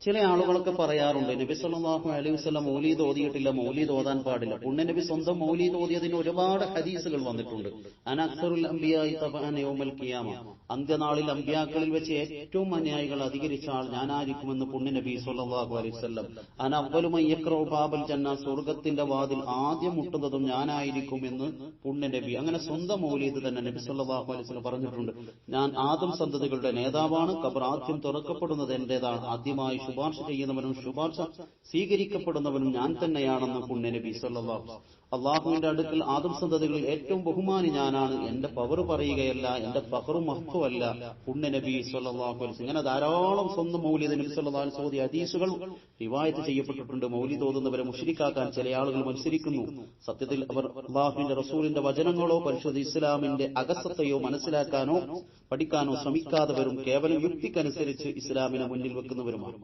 ചില ആളുകളൊക്കെ പറയാറുണ്ട്, നബി സല്ലല്ലാഹു അലൈഹി വസല്ലം മൗലീദ് ഓതിയിട്ടില്ല, മൗലീദ് ഓതാൻ പാടില്ല. പുണ്യനബി സ്വന്തം മൗലീദ് ഓതിയതിന് ഒരുപാട് ഹദീസുകൾ വന്നിട്ടുണ്ട്. അന അക്സറുൽ അംബിയാഇ തബഅൻ യൗമൽ ഖിയാമ, അന്ത്യനാളിൽ അമ്പിയാക്കളിൽ വെച്ച് ഏറ്റവും അന്യായികൾ അധികരിച്ച ആൾ ഞാനായിരിക്കുമെന്ന് പുണ്യനബി സല്ലല്ലാഹു അലൈഹി വസല്ലം. അന അവ്വലു മൻ യഖ്റഉ ബാബൽ ജന്ന, സ്വർഗ്ഗത്തിന്റെ വാതിൽ ആദ്യം മുട്ടുന്നതും ഞാനായിരിക്കുമെന്ന് പുണ്യനബി. അങ്ങനെ സ്വന്തം മൗലീദ് തന്നെ നബി സല്ലല്ലാഹു അലൈഹി വസല്ലം പറഞ്ഞിട്ടുണ്ട്. ഞാൻ ആദം സന്തതികളുടെ നേതാവാണ്, ഖബർ ആദ്യം തുറക്കപ്പെടുന്നത് എന്റേതാണ്, ആദ്യമായി ശുപാർശ ചെയ്യുന്നവനും ശുപാർശ സ്വീകരിക്കപ്പെടുന്നവനും ഞാൻ തന്നെയാണെന്ന് പുണ്യനബി സല്ലല്ലാഹു അലൈഹി വസല്ലം. അള്ളാഹുവിന്റെ അടുക്കൽ ആദം സന്തതികളിൽ ഏറ്റവും ബഹുമാനി ഞാനാണ്, എന്റെ പവർ പറയുകയല്ല, എന്റെ ഫഖറും മഹ്തുവല്ല, പുണ്യനബി സല്ലല്ലാഹു അലൈഹി വസല്ലം. ഇങ്ങനെ ധാരാളം സ്വന്തം മൗലിദ് നബി സല്ലല്ലാഹു അലൈഹി വസല്ലം ഹദീസുകൾ റിവായത്ത് ചെയ്യപ്പെട്ടിട്ടുണ്ട്. മൗലിദ് ഓതുന്നവരെ മുശ്രിക്കാക്കാൻ ചില ആളുകൾ മത്സരിക്കുന്നു. സത്യത്തിൽ അവർ അള്ളാഹുവിന്റെ റസൂലിന്റെ വചനങ്ങളോ പരിശുദ്ധ ഇസ്ലാമിന്റെ അകസത്തയോ മനസ്സിലാക്കാനോ പഠിക്കാനോ ശ്രമിക്കാത്തവരും കേവലം യുക്തിക്കനുസരിച്ച് ഇസ്ലാമിനെ മുന്നിൽ വെക്കുന്നവരുമാണ്.